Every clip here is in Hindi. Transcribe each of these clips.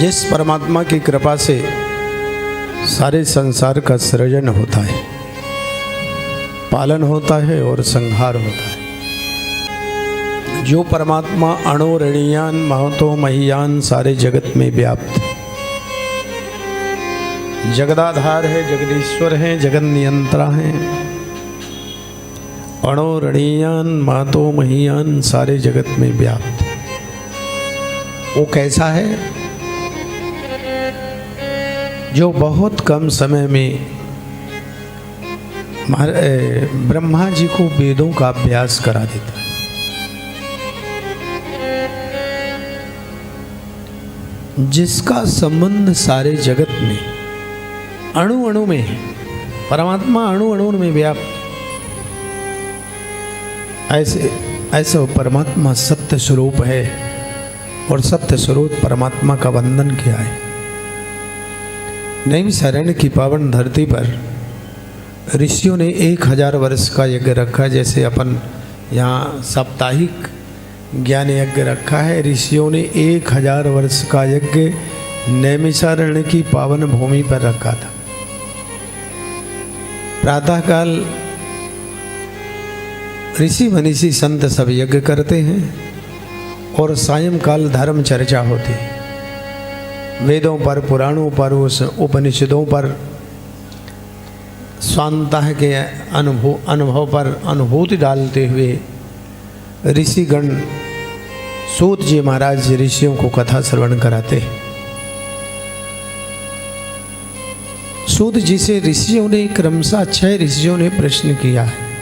जिस परमात्मा की कृपा से सारे संसार का सृजन होता है, पालन होता है और संहार होता है, जो परमात्मा अणुरणीयान महतो महियान सारे जगत में व्याप्त जगदाधार है, जगदीश्वर है, जगत नियंत्रा है, अणुरणीयान महतो महियान सारे जगत में व्याप्त, वो कैसा है? जो बहुत कम समय में ब्रह्मा जी को वेदों का अभ्यास करा देता है। जिसका संबंध सारे जगत में अणु अणु में है, परमात्मा अणु अणु में व्याप्त, ऐसे वो परमात्मा सत्य स्वरूप है और सत्य स्वरूप परमात्मा का वंदन किया है। नैमिषारण्य की पावन धरती पर ऋषियों ने 1000 वर्ष का यज्ञ रखा। जैसे अपन यहाँ साप्ताहिक ज्ञान यज्ञ रखा है, ऋषियों ने 1000 वर्ष का यज्ञ नैमिषारण्य की पावन भूमि पर रखा था। प्रातःकाल ऋषि मनीषी संत सब यज्ञ करते हैं और सायंकाल धर्म चर्चा होती है। वेदों पर, पुराणों पर, उस उपनिषदों पर, स्वांतः के अनुभव पर अनुभूति डालते हुए ऋषिगण सूत जी महाराज ऋषियों को कथा श्रवण कराते हैं। सूत जी से ऋषियों ने क्रमशः 6 ऋषियों ने प्रश्न किया है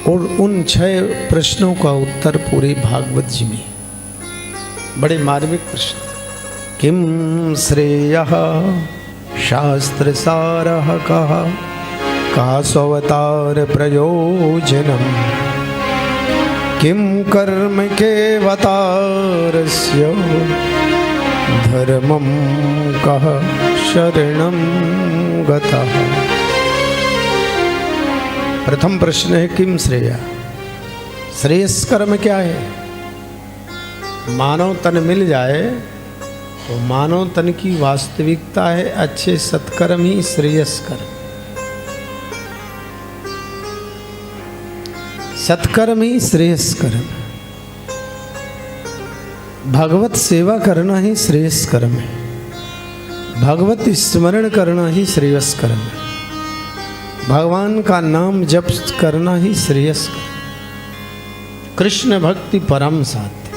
और उन 6 प्रश्नों का उत्तर पूरे भागवत जी में, बड़े मार्मिक प्रश्न। किम श्रेयः शास्त्रसारः कः कास्वतार प्रयोजनम् किम कर्म केवतारस्य धर्मं कः शरणं गतः। प्रथम प्रश्न है किम श्रेय, श्रेयस कर्म क्या है? मानव तन मिल जाए तो मानव तन की वास्तविकता है अच्छे सत्कर्म ही श्रेयस कर्म, सत्कर्म ही श्रेयस कर्म। भगवत सेवा करना ही श्रेयस कर्म है, भगवत स्मरण करना ही श्रेयस कर्म है, भगवान का नाम जप करना ही श्रेयस कर्म। कृष्ण भक्ति परम साध्य,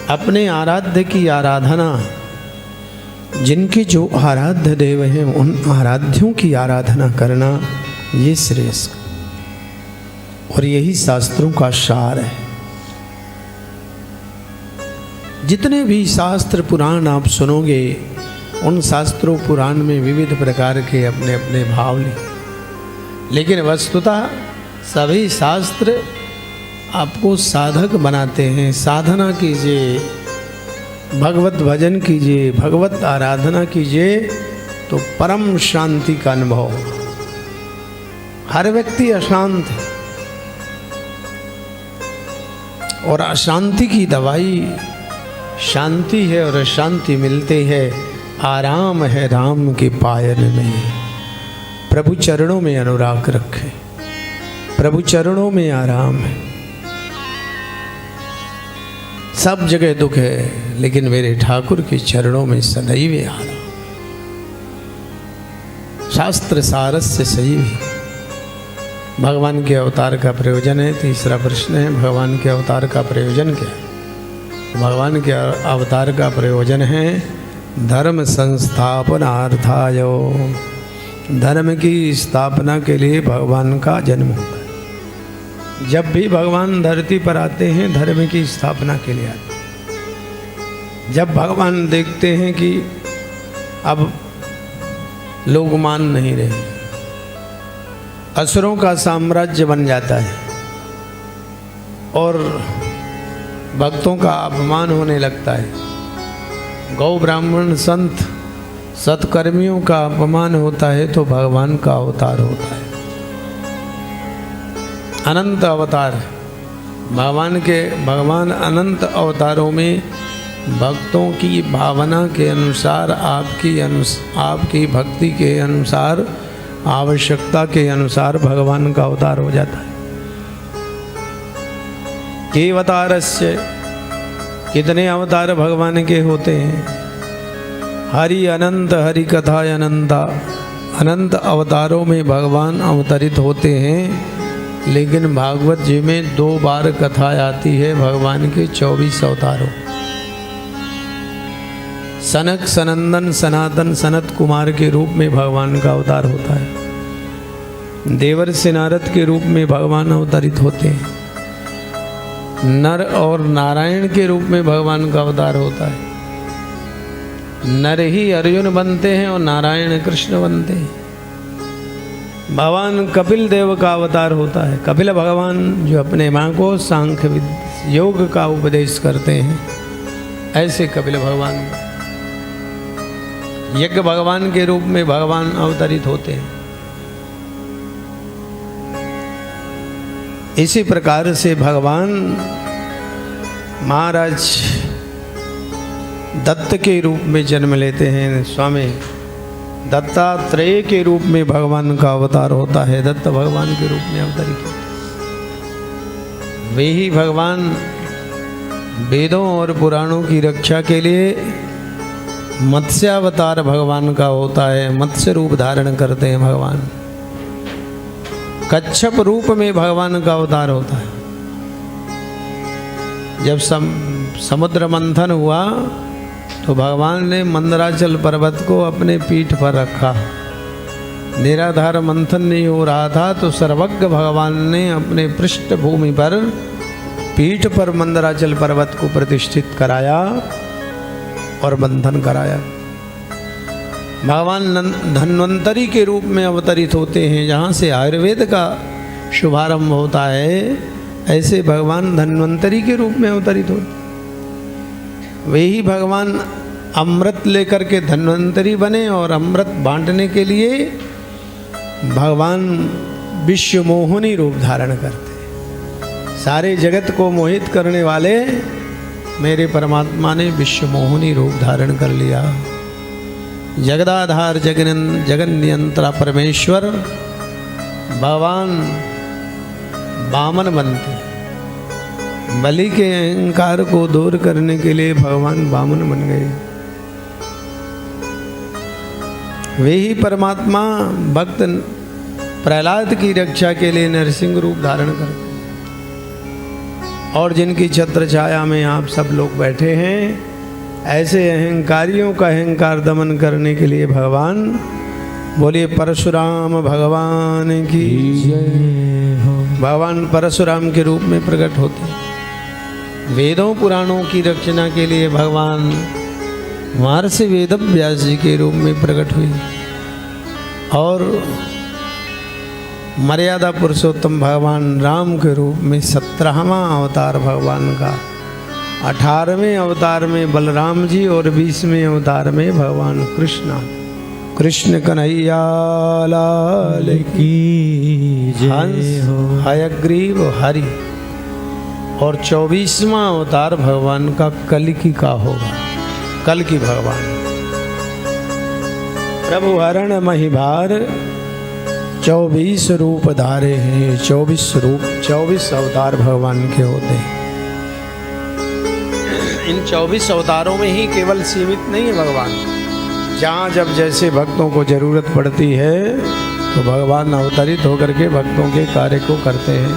अपने आराध्य की आराधना, जिनके जो आराध्य देव हैं उन आराध्यों की आराधना करना, ये श्रेयस। और यही शास्त्रों का सार है। जितने भी शास्त्र पुराण आप सुनोगे, उन शास्त्रों पुराण में विविध प्रकार के अपने अपने भाव लिखे, लेकिन वस्तुतः सभी शास्त्र आपको साधक बनाते हैं। साधना कीजिए, भगवत भजन कीजिए, भगवत आराधना कीजिए तो परम शांति का अनुभव। हर व्यक्ति अशांत है और अशांति की दवाई शांति है और शांति मिलती है, आराम है राम के पायन में। प्रभु चरणों में अनुराग रखें, प्रभु चरणों में आराम है। सब जगह दुख है लेकिन मेरे ठाकुर के चरणों में सदैव आराम। शास्त्र सारस्य सही भगवान के अवतार का प्रयोजन है। तीसरा प्रश्न है भगवान के अवतार का प्रयोजन क्या है? भगवान के अवतार का प्रयोजन है धर्म संस्थापनार्थाय, धर्म की स्थापना के लिए भगवान का जन्म होता है। जब भी भगवान धरती पर आते हैं धर्म की स्थापना के लिए आते हैं। जब भगवान देखते हैं कि अब लोग मान नहीं रहे, असुरों का साम्राज्य बन जाता है और भक्तों का अपमान होने लगता है, गौ ब्राह्मण संत सत्कर्मियों का अपमान होता है, तो भगवान का अवतार होता है। अनंत अवतार भगवान अनंत अवतारों में भक्तों की भावना के अनुसार, आपकी भक्ति के अनुसार, आवश्यकता के अनुसार भगवान का अवतार हो जाता है। के अवतारस्य, कितने अवतार भगवान के होते हैं? हरि अनंत, हरि कथा अनंता, अनंत अवतारों में भगवान अवतरित होते हैं। लेकिन भागवत जी में 2 बार कथा आती है भगवान के 24 अवतारों। सनक सनंदन सनातन सनत कुमार के रूप में भगवान का अवतार होता है। देवर से नारद के रूप में भगवान अवतरित होते हैं। नर और नारायण के रूप में भगवान का अवतार होता है। नर ही अर्जुन बनते हैं और नारायण कृष्ण बनते हैं। भगवान कपिल देव का अवतार होता है। कपिल भगवान जो अपने माँ को सांख्य योग का उपदेश करते हैं, ऐसे कपिल भगवान यज्ञ भगवान के रूप में भगवान अवतरित होते हैं। इसी प्रकार से भगवान महाराज दत्त के रूप में जन्म लेते हैं। स्वामी दत्तात्रेय के रूप में भगवान का अवतार होता है। दत्त भगवान के रूप में अवतरित होते हैं। वे ही भगवान वेदों और पुराणों की रक्षा के लिए मत्स्यावतार भगवान का होता है। मत्स्य रूप धारण करते हैं भगवान। कच्छप रूप में भगवान का अवतार होता है। जब समुद्र मंथन हुआ तो भगवान ने मंदराचल पर्वत को अपने पीठ पर रखा। निराधार मंथन नहीं हो रहा था तो सर्वज्ञ भगवान ने अपने पृष्ठभूमि पर पीठ पर मंदराचल पर्वत को प्रतिष्ठित कराया और मंथन कराया। भगवान धन्वंतरी के रूप में अवतरित होते हैं। जहाँ से आयुर्वेद का शुभारंभ होता है, ऐसे भगवान धन्वंतरी के रूप में अवतरित होते। वे ही भगवान अमृत लेकर के धन्वंतरी बने और अमृत बांटने के लिए भगवान विश्व मोहिनी रूप धारण करते। सारे जगत को मोहित करने वाले मेरे परमात्मा ने विश्व मोहिनी रूप धारण कर लिया। जगदाधार जगन नियंत्रा परमेश्वर भगवान वामन बनते। बलि के अहंकार को दूर करने के लिए भगवान वामन बन गए। वे ही परमात्मा भक्त प्रहलाद की रक्षा के लिए नरसिंह रूप धारण करते। और जिनकी छत्र छाया में आप सब लोग बैठे हैं, ऐसे अहंकारियों का अहंकार दमन करने के लिए भगवान, बोलिए परशुराम भगवान की जय हो। भगवान परशुराम के रूप में प्रकट होते हैं। वेदों पुराणों की रचना के लिए भगवान महर्षि वेदव्यास जी के रूप में प्रकट हुए। और मर्यादा पुरुषोत्तम भगवान राम के रूप में 17वां अवतार भगवान का। 18वें अवतार में बलराम जी और 20वें अवतार में भगवान कृष्ण कन्हैया लाल की जय हो। हयग्रीव हरि। और 24वां अवतार भगवान का कल्कि का होगा। कल्कि भगवान प्रभु हरण महिभार 24 रूप धारे हैं। 24 रूप 24 अवतार भगवान के होते हैं। इन 24 अवतारों में ही केवल सीमित नहीं है भगवान। जहाँ जब जैसे भक्तों को जरूरत पड़ती है तो भगवान अवतरित होकर के भक्तों के कार्य को करते हैं।